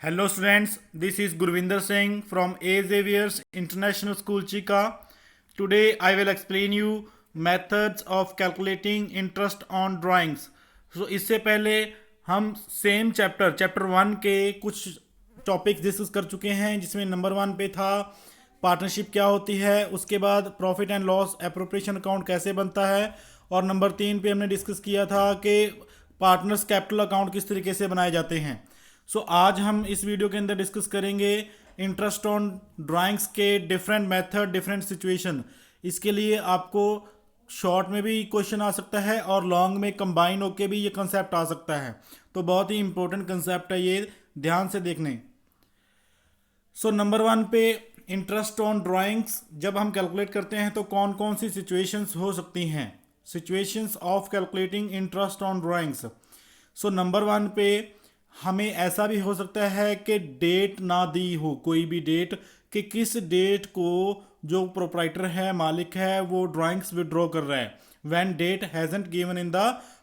Hello students, this is Gurvinder Singh from A. Xavier's International School Chika. Today I will explain you methods of calculating interest on drawings. So इससे पहले हम same chapter 1 के कुछ topics discuss कर चुके हैं, जिसमें number 1 पे था पार्टनरशिप क्या होती है, उसके बाद profit and loss appropriation account कैसे बनता है, और नंबर 3 पे हमने डिस्कस किया था कि पार्टनर्स कैपिटल अकाउंट किस तरीके से बनाए जाते हैं। आज हम इस वीडियो के अंदर डिस्कस करेंगे इंटरेस्ट ऑन ड्राइंग्स के डिफरेंट मेथड, डिफरेंट सिचुएशन। इसके लिए आपको शॉर्ट में भी क्वेश्चन आ सकता है और लॉन्ग में कंबाइन होके भी ये कंसेप्ट आ सकता है। तो बहुत ही इंपॉर्टेंट कंसेप्ट है ये, ध्यान से देखने। नंबर 1 पे इंटरेस्ट ऑन ड्राइंग्स जब हम कैलकुलेट करते हैं तो कौन कौन सी सिचुएशंस हो सकती हैं। Situations of calculating interest on drawings. Number 1 पे हमें ऐसा भी हो सकता है कि डेट ना दी हो, कोई भी डेट, कि किस डेट को जो प्रोप्राइटर है, मालिक है, वो ड्राइंग्स विड्रॉ कर रहा है, when date hasn't given in the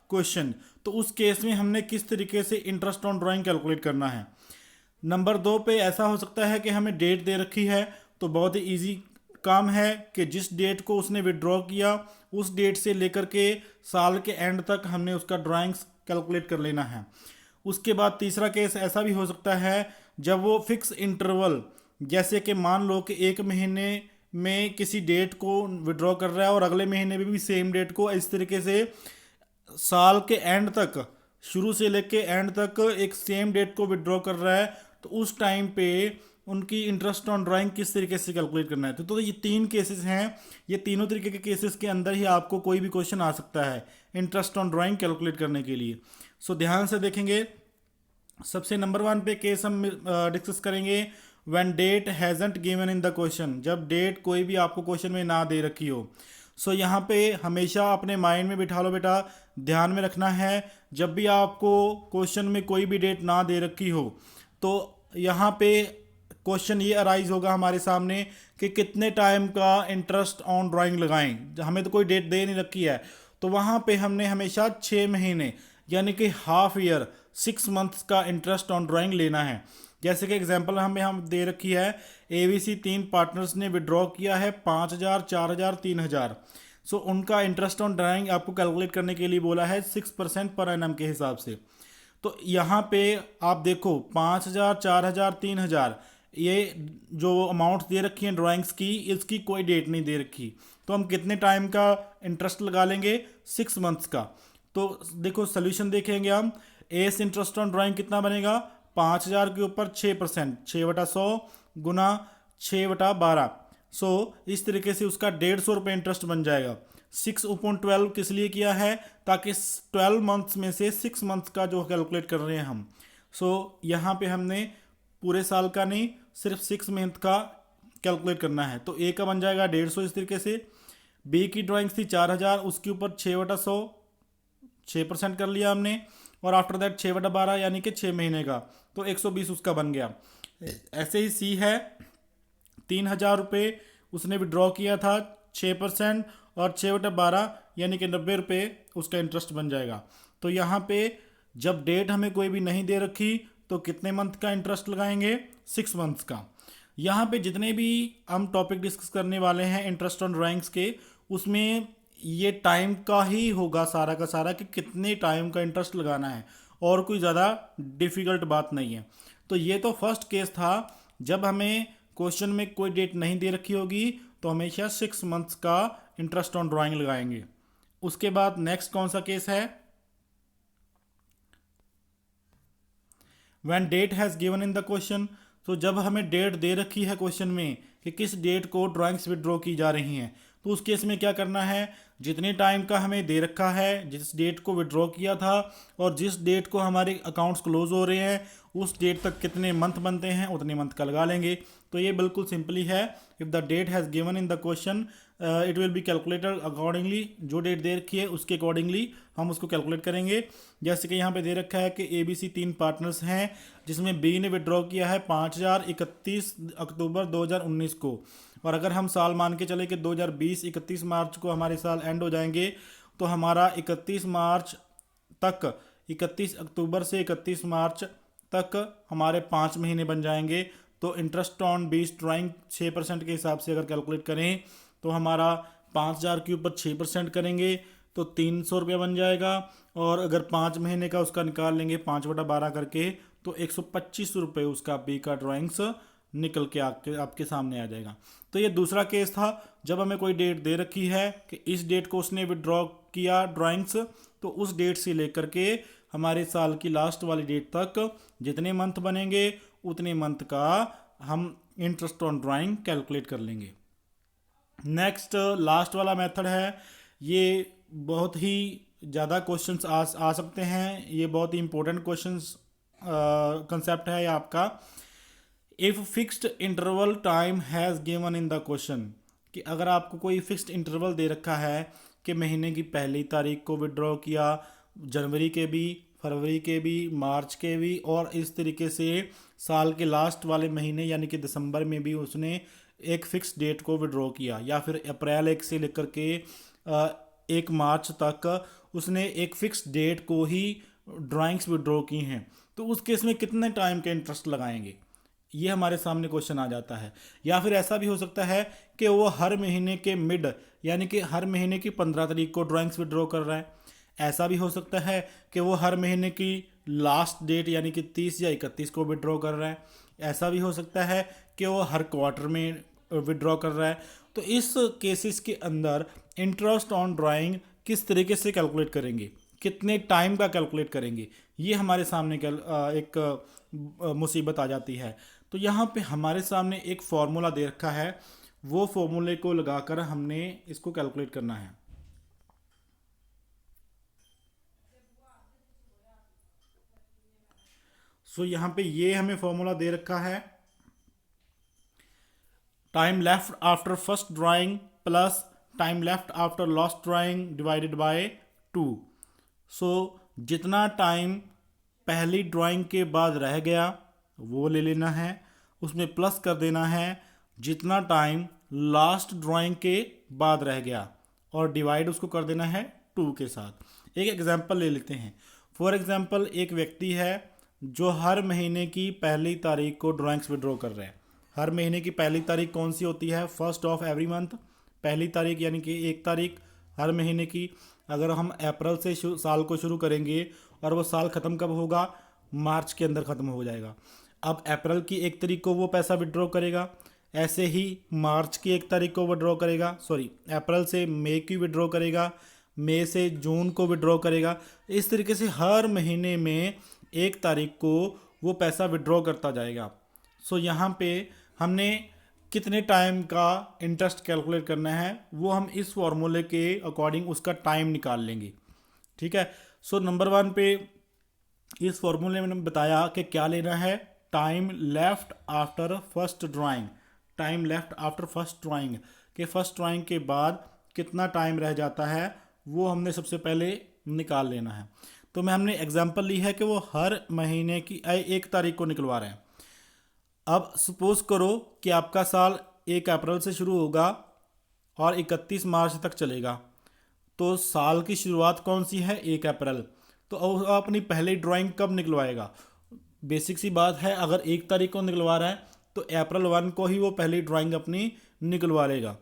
question. तो उस केस में हमने किस तरीके से इंटरेस्ट ऑन ड्राइंग कैलकुलेट करना है। नंबर 2 पे ऐसा हो सकता है कि हमें डेट दे रखी है, तो बहुत ही ईजी काम है कि जिस डेट को उसने विड्रॉ किया उस डेट से लेकर के साल के एंड तक हमने उसका ड्राइंग्स कैलकुलेट कर लेना है। उसके बाद तीसरा केस ऐसा भी हो सकता है जब वो फिक्स इंटरवल, जैसे कि मान लो कि एक महीने में किसी डेट को विड्रॉ कर रहा है और अगले महीने में भी सेम डेट को, इस तरीके से साल के एंड तक, शुरू से लेके एंड तक एक सेम डेट को विड्रॉ कर रहा है, तो उस टाइम पे उनकी इंटरेस्ट ऑन ड्राइंग किस तरीके से कैलकुलेट करना है। तो ये 3 केसेस हैं। ये तीनों तरीके के केसेस के अंदर ही आपको कोई भी क्वेश्चन आ सकता है इंटरेस्ट ऑन ड्राइंग कैलकुलेट करने के लिए। ध्यान से देखेंगे। सबसे नंबर 1 पे केस हम डिस्कस करेंगे when date hasn't given in the question, जब डेट कोई भी आपको क्वेश्चन में ना दे रखी हो। यहाँ पे हमेशा अपने माइंड में बिठा लो बेटा, ध्यान में रखना है, जब भी आपको क्वेश्चन में कोई भी डेट ना दे रखी हो तो यहाँ पे क्वेश्चन ये अराइज होगा हमारे सामने कि कितने टाइम का इंटरेस्ट ऑन ड्राइंग लगाएं। हमें तो कोई डेट दे नहीं रखी है, तो वहाँ पे हमने हमेशा 6 महीने यानी कि हाफ ईयर, 6 मंथ्स का इंटरेस्ट ऑन ड्राइंग लेना है। जैसे कि एग्जांपल हमें हम दे रखी है, ABC 3 पार्टनर्स ने विड्रॉ किया है 5,000, 4,000, 3,000। उनका इंटरेस्ट ऑन ड्राइंग आपको कैलकुलेट करने के लिए बोला है 6% पर एनम के हिसाब से। तो यहाँ पे आप देखो 5,000, 4,000, 3,000, ये जो अमाउंट दे रखी है ड्राइंग्स की, इसकी कोई डेट नहीं दे रखी, तो हम कितने टाइम का इंटरेस्ट लगा लेंगे, 6 मंथ्स का। तो देखो सोल्यूशन देखेंगे हम, एस इंटरेस्ट ऑन ड्राइंग कितना बनेगा, 5,000 के ऊपर 6%, 6/100 गुना 6/12। इस तरीके से उसका 150 रुपये इंटरेस्ट बन जाएगा। 6/12 किस लिए किया है, ताकि 12 मंथ्स में से 6 मंथ्स का जो कैलकुलेट कर रहे हैं हम। यहाँ पे हमने पूरे साल का नहीं, सिर्फ 6 मंथ का कैलकुलेट करना है। तो ए का बन जाएगा 150 इस तरीके से। बी की ड्राइंग्स थी 4,000, उसके ऊपर 6/100, 6% कर लिया हमने, और आफ्टर दैट 6/12 यानी कि 6 महीने का, तो 120 उसका बन गया। ऐसे ही सी है, 3,000 रुपये उसने विड्रॉ किया था, 6% और 6/12 यानी कि 90 रुपये उसका इंटरेस्ट बन जाएगा। तो यहाँ पे जब डेट हमें कोई भी नहीं दे रखी तो कितने मंथ का इंटरेस्ट लगाएंगे, 6 मंथ्स का। यहाँ पे जितने भी हम टॉपिक डिस्कस करने वाले हैं इंटरेस्ट ऑन ड्राइंग्स के, उसमें ये टाइम का ही होगा सारा का सारा, कि कितने टाइम का इंटरेस्ट लगाना है, और कोई ज़्यादा डिफ़िकल्ट बात नहीं है। तो ये तो फर्स्ट केस था, जब हमें क्वेश्चन में कोई डेट नहीं दे रखी होगी तो हमेशा 6 मंथ्स का इंटरेस्ट ऑन ड्राइंग लगाएंगे। उसके बाद नेक्स्ट कौन सा केस है, when date has given in the question. जब हमें डेट दे रखी है क्वेश्चन में कि किस डेट को ड्राइंग्स विड्रॉ की जा रही हैं, तो उस केस में क्या करना है, जितने टाइम का हमें दे रखा है, जिस डेट को विड्रॉ किया था और जिस डेट को हमारे अकाउंट्स क्लोज हो रहे हैं, उस डेट तक कितने मंथ बनते हैं उतने मंथ का लगा लेंगे। तो ये बिल्कुल सिंपली है, if the date has given in the question it will be calculated accordingly. जो डेट दे रखी है उसके अकॉर्डिंगली हम उसको कैलकुलेट करेंगे। जैसे कि यहाँ पे दे रखा है कि ABC 3 पार्टनर्स हैं, जिसमें बी ने विड्रॉ किया है 5,000 31 अक्टूबर 2019 को, और अगर हम साल मान के चले कि 2020 31 मार्च को हमारे साल एंड हो जाएंगे, तो हमारा 31 मार्च तक, 31 अक्टूबर से 31 मार्च तक हमारे 5 महीने बन जाएंगे। तो इंटरेस्ट ऑन बेस्ड ड्राइंग 6% के हिसाब से अगर कैलकुलेट करें तो हमारा 5,000 के ऊपर 6% करेंगे तो 300 रुपया बन जाएगा। और अगर 5 महीने का उसका निकाल लेंगे 5/12 करके तो 125 रुपये उसका बी का ड्राइंग्स निकल के आपके सामने आ जाएगा। तो ये दूसरा केस था, जब हमें कोई डेट दे रखी है कि इस डेट को उसने विड्रॉ किया ड्राइंग्स, तो उस डेट से लेकर के हमारे साल की लास्ट वाली डेट तक जितने मंथ बनेंगे उतने मंथ का हम इंटरेस्ट ऑन ड्राइंग कैलकुलेट कर लेंगे। नेक्स्ट लास्ट वाला मेथड है, ये बहुत ही ज़्यादा क्वेश्चंस आ सकते हैं, ये बहुत ही इंपॉर्टेंट क्वेश्चंस कंसेप्ट है ये आपका। If fixed interval time has given in the question, कि अगर आपको कोई फिक्स्ड इंटरवल दे रखा है कि महीने की पहली तारीख को विड्रॉ किया, जनवरी के भी, फरवरी के भी, मार्च के भी, और इस तरीके से साल के लास्ट वाले महीने यानी कि दिसंबर में भी उसने एक फ़िक्स डेट को विड्रॉ किया, या फिर अप्रैल 1 से लेकर के 1 मार्च तक उसने एक फ़िक्स डेट को ही ड्राइंग्स विड्रॉ की हैं, तो उस केस में कितने टाइम के इंटरेस्ट लगाएंगे, ये हमारे सामने क्वेश्चन आ जाता है। या फिर ऐसा भी हो सकता है कि वो हर महीने के मिड यानी कि हर महीने की 15 तारीख को ड्राइंग्स विड्रॉ कर रहा है। ऐसा भी हो सकता है कि वो हर महीने की लास्ट डेट यानी कि 30 या 31 को विड्रॉ कर रहा है। ऐसा भी हो सकता है कि वो हर क्वार्टर में विड्रॉ कर रहा है। तो इस केसेस के अंदर इंटरेस्ट ऑन ड्राइंग किस तरीके से कैलकुलेट करेंगे, कितने टाइम का कैलकुलेट करेंगे, ये हमारे सामने एक मुसीबत आ जाती है। तो यहाँ पे हमारे सामने एक फॉर्मूला दे रखा है, वो फॉर्मूले को लगाकर हमने इसको कैलकुलेट करना है। सो यहाँ पे ये हमें फॉर्मूला दे रखा है, time left after first drawing plus time left after last drawing divided by 2। सो जितना टाइम पहली ड्राइंग के बाद रह गया वो ले लेना है, उसमें प्लस कर देना है जितना टाइम लास्ट ड्राइंग के बाद रह गया, और डिवाइड उसको कर देना है 2 के साथ। एक एग्जांपल ले लेते हैं। फॉर एग्जांपल एक व्यक्ति है जो हर महीने की पहली तारीख को ड्राइंग्स विड्रॉ कर रहे हैं। हर महीने की पहली तारीख कौन सी होती है? फर्स्ट ऑफ एवरी मंथ, पहली तारीख यानी कि 1 तारीख हर महीने की। अगर हम अप्रैल से साल को शुरू करेंगे और वो साल ख़त्म कब होगा? मार्च के अंदर ख़त्म हो जाएगा। अब अप्रैल की 1 तारीख को वो पैसा विड्रॉ करेगा, ऐसे ही मार्च की 1 तारीख को विड्रॉ करेगा, अप्रैल से मई की विड्रॉ करेगा, मई से जून को विड्रॉ करेगा। इस तरीके से हर महीने में 1 तारीख को वो पैसा विड्रॉ करता जाएगा। यहाँ पे हमने कितने टाइम का इंटरेस्ट कैलकुलेट करना है वो हम इस फॉर्मूले के अकॉर्डिंग उसका टाइम निकाल लेंगे। ठीक है। नंबर 1 पे इस फॉर्मूले में मैंने बताया कि क्या लेना है, time left after first drawing. Time left after first drawing के फर्स्ट ड्राइंग के बाद कितना टाइम रह जाता है वो हमने सबसे पहले निकाल लेना है। तो मैं हमने एग्जांपल ली है कि वो हर महीने की 1 तारीख को निकलवा रहे हैं। अब सपोज करो कि आपका साल 1 अप्रैल से शुरू होगा और 31 मार्च तक चलेगा। तो साल की शुरुआत कौन सी है? 1 अप्रैल। तो अपनी पहली ड्राइंग कब निकलवाएगा? बेसिक सी बात है, अगर 1 तारीख को निकलवा रहा है तो अप्रैल 1 को ही वो पहली ड्राइंग अपनी निकलवा लेगा।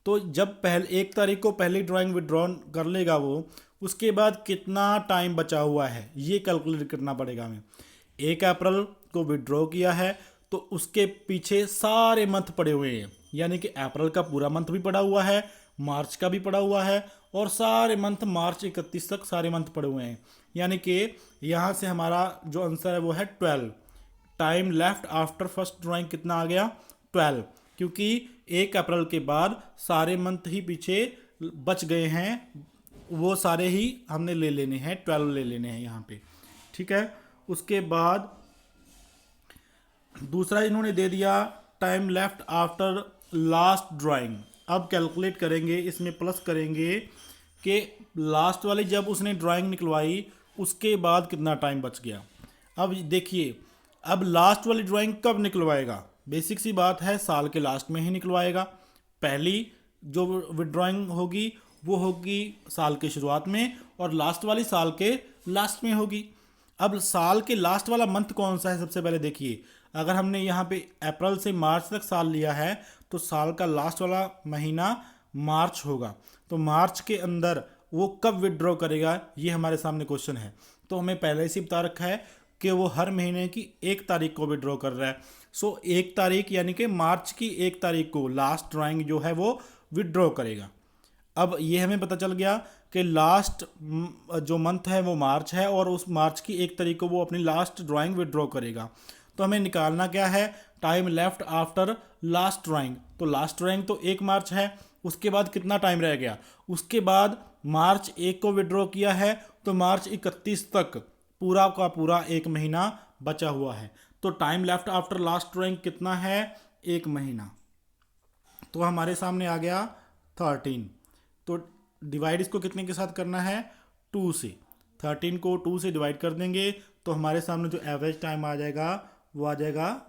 तो जब 1 तारीख को पहली ड्राइंग विड्रॉ कर लेगा वो, उसके बाद कितना टाइम बचा हुआ है ये कैलकुलेट करना पड़ेगा हमें। 1 अप्रैल को विड्रॉ किया है तो उसके पीछे सारे मंथ पड़े हुए हैं, यानी कि अप्रैल का पूरा मंथ भी पड़ा हुआ है, मार्च का भी पड़ा हुआ है, और सारे मंथ मार्च 31 तक सारे मंथ पड़े हुए हैं। यानी कि यहाँ से हमारा जो आंसर है वो है 12। Time left after first drawing कितना आ गया? 12, क्योंकि 1 अप्रैल के बाद सारे मंथ ही पीछे बच गए हैं, वो सारे ही हमने ले लेने हैं, 12 ले लेने हैं यहाँ पे। ठीक है। उसके बाद दूसरा इन्होंने दे दिया time left after last drawing. अब कैलकुलेट करेंगे, इसमें प्लस करेंगे कि लास्ट वाली जब उसने ड्राइंग निकलवाई उसके बाद कितना टाइम बच गया। अब देखिए, अब लास्ट वाली ड्राइंग कब निकलवाएगा? बेसिक सी बात है, साल के लास्ट में ही निकलवाएगा। पहली जो विड्रॉइंग होगी वो होगी साल के शुरुआत में, और लास्ट वाली साल के लास्ट में होगी। अब साल के लास्ट वाला मंथ कौन सा है, सबसे पहले देखिए। अगर हमने यहाँ पे अप्रैल से मार्च तक साल लिया है तो साल का लास्ट वाला महीना मार्च होगा। तो मार्च के अंदर वो कब विड्रॉ करेगा, ये हमारे सामने क्वेश्चन है। तो हमें पहले से बता रखा है कि वो हर महीने की 1 तारीख को विड्रॉ कर रहा है। सो 1 तारीख यानी कि मार्च की 1 तारीख को लास्ट ड्राइंग जो है वो विड्रॉ करेगा। अब ये हमें पता चल गया कि लास्ट जो मंथ है वो मार्च है और उस मार्च की 1 तारीख को वो अपनी लास्ट ड्राइंग विड्रॉ करेगा। तो हमें निकालना क्या है, time left after last drawing. तो लास्ट ड्राइंग तो 1 मार्च है, उसके बाद कितना टाइम रह गया, उसके बाद मार्च 1 को विड्रॉ किया है तो मार्च 31 तक पूरा का पूरा 1 महीना बचा हुआ है। तो time left after last drawing कितना है, 1 महीना। तो हमारे सामने आ गया 13। तो डिवाइड इसको कितने के साथ करना है, 2 से। 13 को 2 से डिवाइड कर देंगे तो हमारे सामने जो एवरेज टाइम आ जाएगा वो आ जाएगा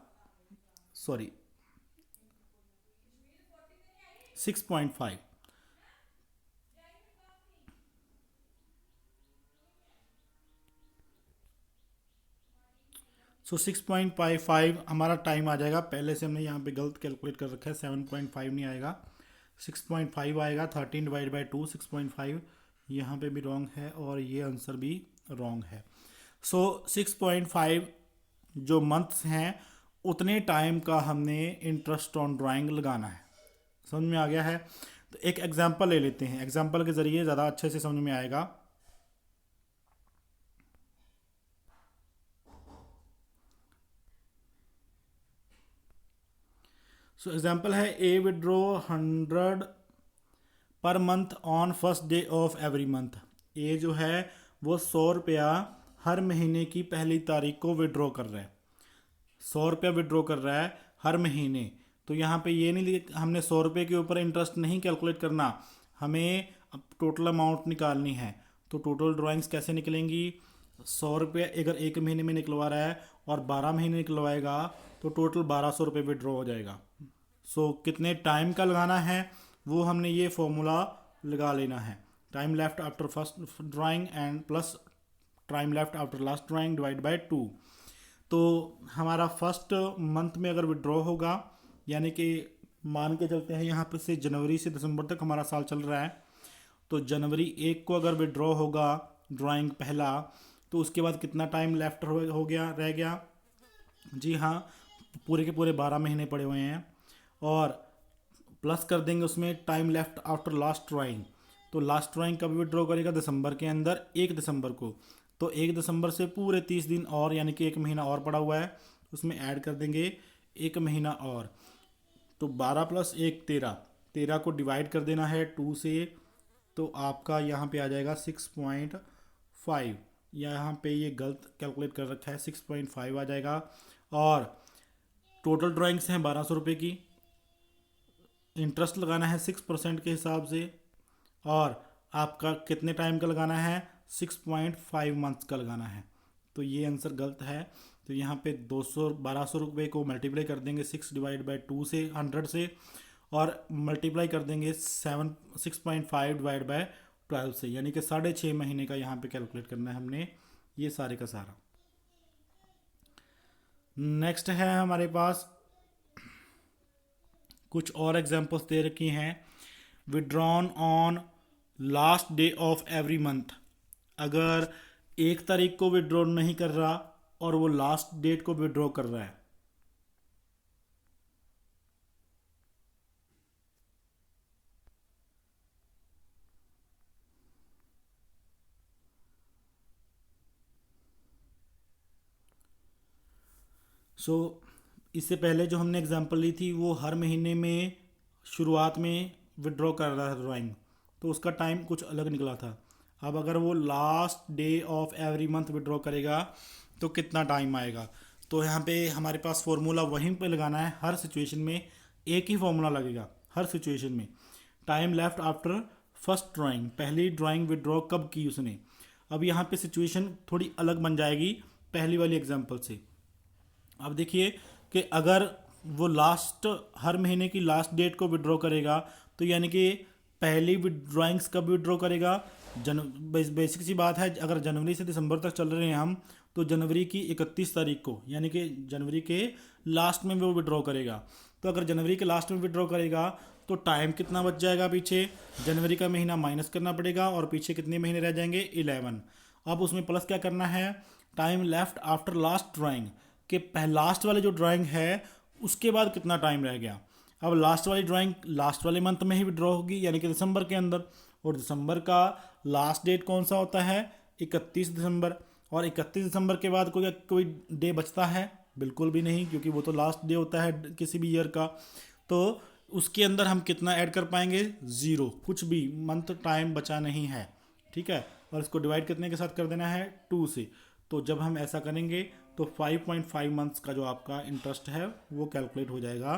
6.5। सो 6.55 हमारा टाइम आ जाएगा। पहले से हमने यहाँ पे गलत कैलकुलेट कर रखा है, 7.5 नहीं आएगा, 6.5 आएगा। 13 डिवाइड बाई 2 6.5, यहाँ पे भी रॉन्ग है और ये आंसर भी रॉन्ग है। सो 6.5 जो मंथ्स हैं उतने टाइम का हमने इंटरेस्ट ऑन ड्राइंग लगाना है। समझ में आ गया है। तो एक एग्जांपल ले लेते हैं, एग्जांपल के ज़रिए ज़्यादा अच्छे से समझ में आएगा। सो एग्जांपल है ए withdraw 100 per month on first day of every month. ए जो है वो 100 रुपया हर महीने की पहली तारीख को विड्रॉ कर रहा है। 100 रुपया विड्रॉ कर रहा है हर महीने। तो यहाँ पे ये नहीं, हमने 100 रुपये के ऊपर इंटरेस्ट नहीं कैलकुलेट करना, हमें टोटल अमाउंट निकालनी है। तो टोटल ड्राइंग्स कैसे निकलेंगी, 100 रुपये अगर 1 महीने में निकलवा रहा है और 12 महीने निकलवाएगा तो टोटल 1200 रुपये विड्रॉ हो जाएगा। सो कितने टाइम का लगाना है वो हमने ये फॉर्मूला लगा लेना है, time left after first drawing and plus time left after last drawing divide by 2। तो हमारा फर्स्ट मंथ में अगर विड्रॉ होगा, यानी कि मान के चलते हैं यहाँ पे से जनवरी से दिसंबर तक हमारा साल चल रहा है, तो जनवरी 1 को अगर विड्रॉ होगा ड्राइंग पहला, तो उसके बाद कितना टाइम लेफ्ट हो गया, रह गया, जी हाँ, पूरे के पूरे 12 महीने पड़े हुए हैं। और प्लस कर देंगे उसमें time left after last drawing. तो लास्ट ड्राइंग कब विड्रॉ करेगा, दिसंबर के अंदर 1 दिसंबर को। तो 1 दिसंबर से पूरे 30 दिन और, यानी कि 1 महीना और पड़ा हुआ है, उसमें ऐड कर देंगे 1 महीना और। तो 12 + 1 13, 13 को डिवाइड कर देना है 2 से। तो आपका यहाँ पे आ जाएगा 6.5। यहाँ पे ये गलत कैलकुलेट कर रखा है, 6.5 आ जाएगा। और टोटल ड्राइंग्स हैं 1200 रुपये की, इंटरेस्ट लगाना है 6% के हिसाब से, और आपका कितने टाइम का लगाना है, 6.5 मंथ्स का लगाना है। तो ये आंसर गलत है। तो यहाँ पे 1200 रुपये को मल्टीप्लाई कर देंगे 6 डिवाइड बाई 2 से, 100 से, और मल्टीप्लाई कर देंगे 6.5 डिवाइड बाय 12 से, यानी कि 6.5 महीने का यहाँ पे कैलकुलेट करना है हमने, ये सारे का सारा। नेक्स्ट है हमारे पास कुछ और एग्जांपल्स दे रखी हैं। Withdrawn on last day of every month, अगर 1 तारीख को विड्रॉ नहीं कर रहा और वो लास्ट डेट को विड्रॉ कर रहा है, सो इससे पहले जो हमने एग्जांपल ली थी वो हर महीने में शुरुआत में विड्रॉ कर रहा था ड्राइंग, तो उसका टाइम कुछ अलग निकला था। अब अगर वो last day of every month withdraw करेगा तो कितना टाइम आएगा। तो यहाँ पे हमारे पास फॉर्मूला वहीं पे लगाना है, हर सिचुएशन में एक ही फॉर्मूला लगेगा हर सिचुएशन में। Time left after first drawing, पहली ड्राइंग विड्रॉ कब की उसने। अब यहाँ पे सिचुएशन थोड़ी अलग बन जाएगी पहली वाली एग्जांपल से। अब देखिए कि अगर वो लास्ट हर महीने की लास्ट डेट को विड्रॉ करेगा, तो यानी कि पहली ड्राइंग्स कब विड्रॉ करेगा, बेसिक सी बात है, अगर जनवरी से दिसंबर तक चल रहे हैं हम, तो जनवरी की 31 तारीख को, यानी कि जनवरी के लास्ट में वो विड्रॉ करेगा। तो अगर जनवरी के लास्ट में विड्रॉ करेगा तो टाइम कितना बच जाएगा, पीछे जनवरी का महीना माइनस करना पड़ेगा और पीछे कितने महीने रह जाएंगे, 11। अब उसमें प्लस क्या करना है, time left after last drawing के लास्ट वाले जो ड्राइंग है उसके बाद कितना टाइम रह गया। अब लास्ट वाली ड्राइंग लास्ट वाले मंथ में ही विड्रॉ होगी, यानी कि दिसंबर के अंदर, और दिसंबर का लास्ट डेट कौन सा होता है, 31 दिसंबर। और 31 दिसंबर के बाद कोई डे बचता है, बिल्कुल भी नहीं, क्योंकि वो तो लास्ट डे होता है किसी भी ईयर का। तो उसके अंदर हम कितना ऐड कर पाएंगे, ज़ीरो, कुछ भी मंथ टाइम बचा नहीं है, ठीक है। और इसको डिवाइड कितने के साथ कर देना है, 2 से। तो जब हम ऐसा करेंगे तो 5.5 मंथ्स का जो आपका इंटरेस्ट है वो कैलकुलेट हो जाएगा।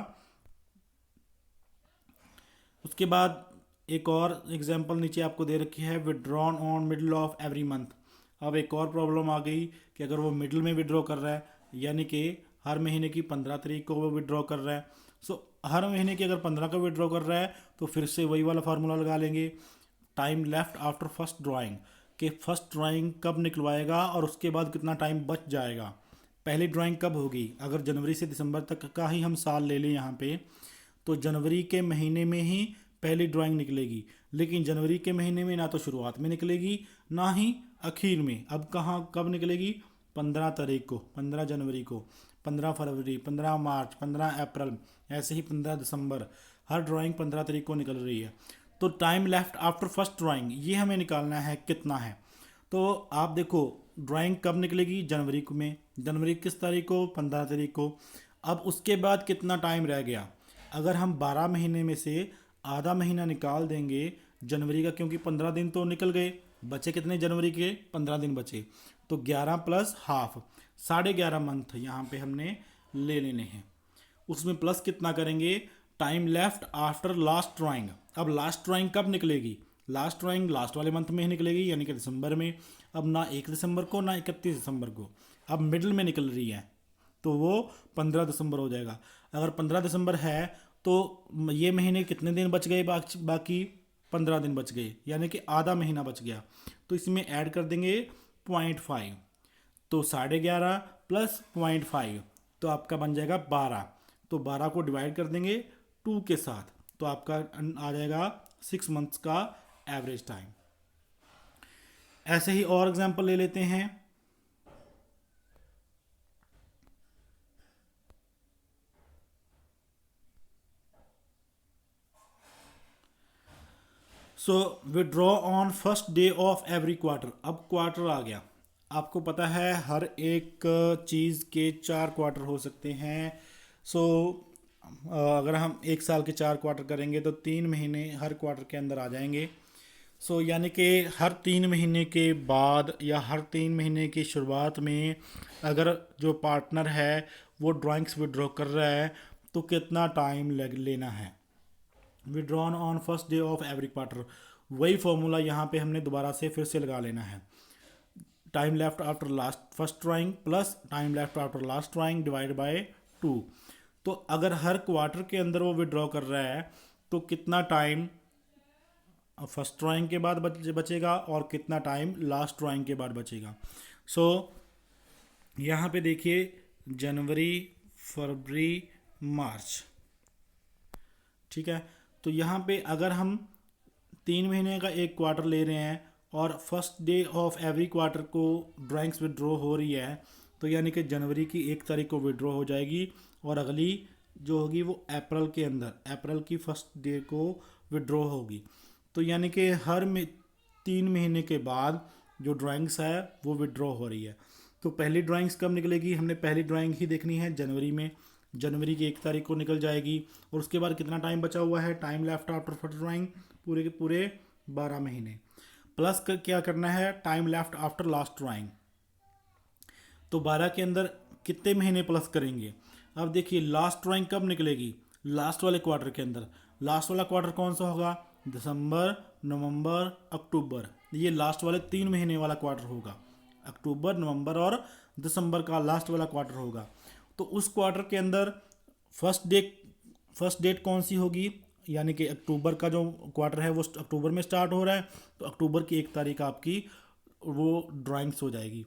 उसके बाद एक और एग्जांपल नीचे आपको दे रखी है, withdrawn on middle of every month. अब एक और प्रॉब्लम आ गई कि अगर वो मिडल में विड्रॉ कर रहा है, यानी कि हर महीने की 15 तारीख को वो विड्रॉ कर रहा है। सो हर महीने की अगर 15 को विड्रॉ कर रहा है तो फिर से वही वाला फार्मूला लगा लेंगे, time left after first drawing, कि फर्स्ट ड्राइंग कब निकलवाएगा और उसके बाद कितना टाइम बच जाएगा। पहली ड्राइंग कब होगी, अगर जनवरी से दिसंबर तक का ही हम साल ले लें यहाँ पे, तो जनवरी के महीने में ही पहली ड्राइंग निकलेगी, लेकिन जनवरी के महीने में ना तो शुरुआत में निकलेगी ना ही आखिर में। अब कहाँ कब निकलेगी, 15 तारीख को, 15 जनवरी को, 15 फरवरी, 15 मार्च, 15 अप्रैल, ऐसे ही 15 दिसंबर, हर ड्राइंग 15 तारीख को निकल रही है। तो time left after first drawing ये हमें निकालना है कितना है। तो आप देखो ड्राइंग कब निकलेगी, जनवरी में, जनवरी किस तारीख को, 15 तारीख को। अब उसके बाद कितना टाइम रह गया, अगर हम 12 महीने में से आधा महीना निकाल देंगे जनवरी का, क्योंकि 15 दिन तो निकल गए, बचे कितने जनवरी के, 15 दिन बचे, तो 11 प्लस हाफ, 11.5 मंथ यहाँ पे हमने ले लेने हैं। उसमें प्लस कितना करेंगे, time left after last drawing. अब लास्ट ड्राइंग कब निकलेगी, लास्ट ड्राइंग लास्ट वाले मंथ में ही निकलेगी, यानी कि दिसंबर में। अब ना 1 दिसंबर को ना 31 दिसंबर को, अब मिडिल में निकल रही है, तो वो 15 दिसंबर हो जाएगा। अगर 15 दिसंबर है तो ये महीने कितने दिन बच गए, बाकी 15 दिन बच गए, यानी कि आधा महीना बच गया। तो इसमें ऐड कर देंगे 0.5, तो 11.5 प्लस 0.5, तो आपका बन जाएगा 12। तो 12 को डिवाइड कर देंगे 2 के साथ, तो आपका आ जाएगा 6 मंथ्स का एवरेज टाइम। ऐसे ही और एग्जांपल ले लेते हैं। So withdraw on first day of every quarter. अब क्वार्टर आ गया, आपको पता है हर एक चीज़ के 4 क्वार्टर हो सकते हैं। सो अगर हम एक साल के 4 क्वार्टर करेंगे तो 3 महीने हर क्वार्टर के अंदर आ जाएंगे। सो यानी कि हर 3 महीने के बाद या हर 3 महीने की शुरुआत में अगर जो पार्टनर है वो ड्राइंग्स विड्रॉ कर रहा है तो कितना टाइम लग लेना है। Withdrawn on first day of every quarter, वही फॉर्मूला यहाँ पे हमने दोबारा से फिर से लगा लेना है, time left after last first drawing plus time left after last drawing divide by 2। तो अगर हर क्वार्टर के अंदर वो विड्रॉ कर रहा है तो कितना टाइम फर्स्ट ड्राइंग के बाद बचेगा और कितना टाइम लास्ट ड्राइंग के बाद बचेगा। सो यहाँ पे देखिए जनवरी, फरवरी, मार्च, ठीक है। तो यहाँ पे अगर हम 3 महीने का एक क्वार्टर ले रहे हैं और first day of every quarter को ड्राइंग्स विड्रॉ हो रही है, तो यानी कि जनवरी की 1 तारीख को विड्रॉ हो जाएगी और अगली जो होगी वो अप्रैल के अंदर, अप्रैल की फर्स्ट डे को विड्रॉ होगी। तो यानी कि हर 3 महीने के बाद जो ड्राइंग्स है वो विड्रॉ हो रही है। तो पहली ड्राइंग्स कब निकलेगी, हमने पहली ड्राइंग ही देखनी है जनवरी में, जनवरी की 1 तारीख को निकल जाएगी। और उसके बाद कितना टाइम बचा हुआ है, time left after first drawing पूरे के पूरे 12 महीने, प्लस क्या करना है, time left after last drawing. तो 12 के अंदर कितने महीने प्लस करेंगे। अब देखिए लास्ट ड्राइंग कब निकलेगी, लास्ट वाले क्वार्टर के अंदर। लास्ट वाला क्वार्टर कौन सा होगा, दिसंबर, नवंबर, अक्टूबर, ये लास्ट वाले 3 महीने वाला क्वार्टर होगा। अक्टूबर, नवंबर और दिसंबर का लास्ट वाला क्वार्टर होगा। तो उस क्वार्टर के अंदर फर्स्ट डेट कौन सी होगी, यानी कि अक्टूबर का जो क्वार्टर है वो अक्टूबर में स्टार्ट हो रहा है, तो अक्टूबर की 1 तारीख आपकी वो ड्राइंग्स हो जाएगी।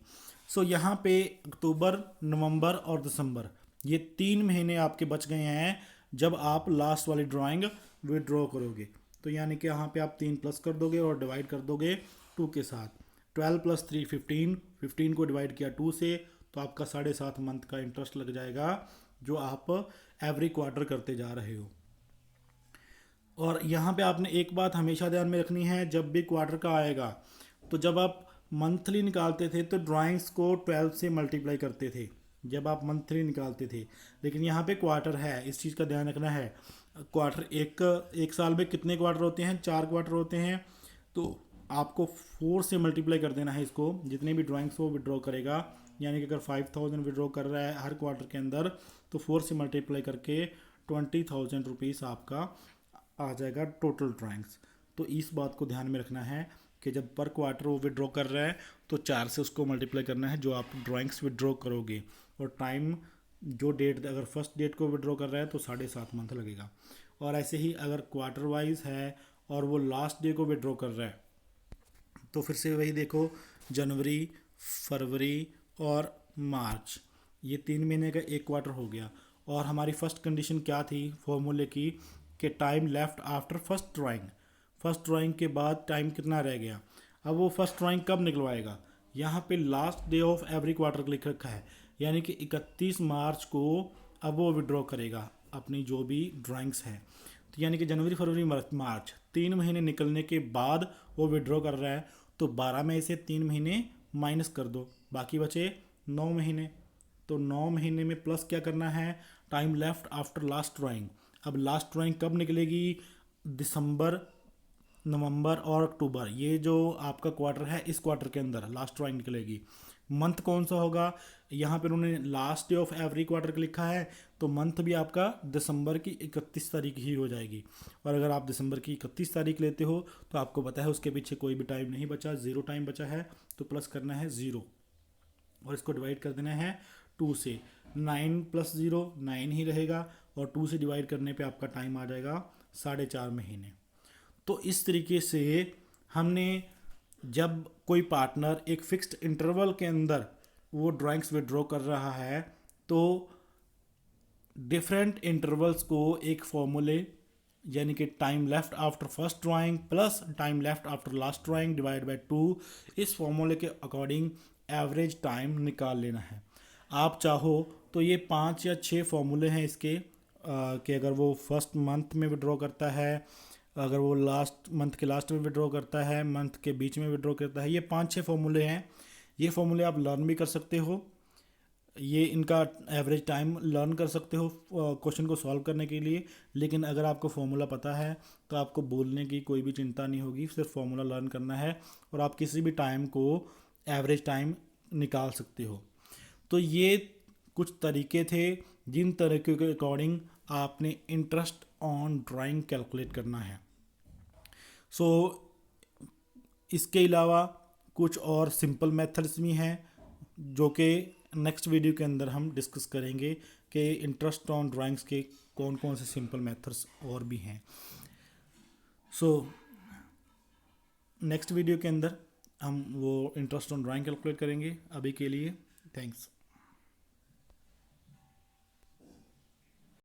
सो यहाँ पे अक्टूबर, नवंबर और दिसंबर, ये 3 महीने आपके बच गए हैं जब आप लास्ट वाली ड्राइंग विड्रॉ करोगे। तो यानी कि यहाँ पे आप 3 प्लस कर दोगे और डिवाइड कर दोगे 2 के साथ। 12 + 3 15, 15 को डिवाइड किया 2 से, तो आपका 7.5 मंथ का इंटरेस्ट लग जाएगा जो आप एवरी क्वार्टर करते जा रहे हो। और यहाँ पे आपने एक बात हमेशा ध्यान में रखनी है, जब भी क्वार्टर का आएगा तो जब आप मंथली निकालते थे तो ड्राइंग्स को 12 से मल्टीप्लाई करते थे जब आप मंथली निकालते थे, लेकिन यहाँ पे क्वार्टर है, इस चीज़ का ध्यान रखना है। क्वार्टर एक साल में कितने क्वार्टर होते हैं? 4 क्वार्टर होते हैं। तो आपको 4 से मल्टीप्लाई कर देना है इसको, जितने भी ड्राइंग्स वो विड्रॉ करेगा। यानी कि अगर 5000 विड्रॉ कर रहा है हर क्वार्टर के अंदर, तो 4 से मल्टीप्लाई करके 20,000 रुपीज़ आपका आ जाएगा टोटल ड्राइंग्स। तो इस बात को ध्यान में रखना है कि जब पर क्वार्टर वो विड्रॉ कर रहा है तो 4 से उसको मल्टीप्लाई करना है जो आप ड्राइंग्स विड्रॉ करोगे। और टाइम, जो डेट, अगर फर्स्ट डेट को विड्रॉ कर रहा है तो 7.5 मंथ लगेगा। और ऐसे ही अगर क्वार्टर वाइज है और वो लास्ट डे को विड्रॉ कर रहा है तो फिर से वही देखो, जनवरी, फरवरी और मार्च, ये 3 महीने का एक क्वार्टर हो गया। और हमारी फर्स्ट कंडीशन क्या थी फॉर्मूले की, कि time left after first drawing के बाद टाइम कितना रह गया। अब वो फर्स्ट ड्राइंग कब निकलवाएगा? यहाँ पे last day of every quarter लिख रखा है, यानी कि 31 मार्च को अब वो विड्रॉ करेगा अपनी जो भी ड्राइंग्स हैं। तो यानी कि जनवरी, फरवरी, मार्च, 3 महीने निकलने के बाद वो विड्रॉ कर रहा है, तो 12 में से 3 महीने माइनस कर दो, बाकी बचे 9 महीने। तो 9 महीने में प्लस क्या करना है? Time left after last drawing. अब लास्ट ड्राइंग कब निकलेगी? दिसंबर, नवंबर और अक्टूबर, ये जो आपका क्वार्टर है इस क्वार्टर के अंदर लास्ट ड्राइंग निकलेगी। मंथ कौन सा होगा? यहाँ पे उन्होंने last day of every quarter का लिखा है, तो मंथ भी आपका दिसंबर की 31 तारीख ही हो जाएगी। और अगर आप दिसंबर की 31 तारीख लेते हो तो आपको पता है उसके पीछे कोई भी टाइम नहीं बचा, 0 टाइम बचा है, तो प्लस करना है 0 और इसको डिवाइड कर देना है 2 से। 9 + 0 9 ही रहेगा और 2 से डिवाइड करने पे आपका टाइम आ जाएगा 4.5 महीने। तो इस तरीके से हमने, जब कोई पार्टनर एक फिक्स्ड इंटरवल के अंदर वो ड्राइंग्स विड्रॉ कर रहा है तो डिफरेंट इंटरवल्स को एक फॉर्मूले, यानी कि time left after first drawing plus time left after last drawing divide by 2, इस फॉर्मूले के अकॉर्डिंग एवरेज टाइम निकाल लेना है। आप चाहो तो ये 5 या 6 फॉर्मूले हैं इसके, कि अगर वो फर्स्ट मंथ में विड्रॉ करता है, अगर वो लास्ट मंथ के लास्ट में विड्रॉ करता है, मंथ के बीच में विड्रॉ करता है, ये 5-6 फॉर्मूले हैं। ये फॉर्मूले आप लर्न भी कर सकते हो, ये इनका एवरेज टाइम लर्न कर सकते हो क्वेश्चन को सॉल्व करने के लिए। लेकिन अगर आपको फॉर्मूला पता है तो आपको बोलने की कोई भी चिंता नहीं होगी, सिर्फ फॉर्मूला लर्न करना है और आप किसी भी टाइम को एवरेज टाइम निकाल सकते हो। तो ये कुछ तरीके थे जिन तरीक़ों के अकॉर्डिंग आपने इंटरेस्ट ऑन ड्राइंग कैलकुलेट करना है। सो इसके अलावा कुछ और सिंपल मेथड्स भी हैं जो कि नेक्स्ट वीडियो के अंदर हम डिस्कस करेंगे कि इंटरेस्ट ऑन ड्राइंग्स के कौन कौन से सिंपल मेथड्स और भी हैं। सो नेक्स्ट वीडियो के अंदर हम वो इंटरेस्ट ऑन ड्राइंग कैलकुलेट करेंगे। अभी के लिए थैंक्स।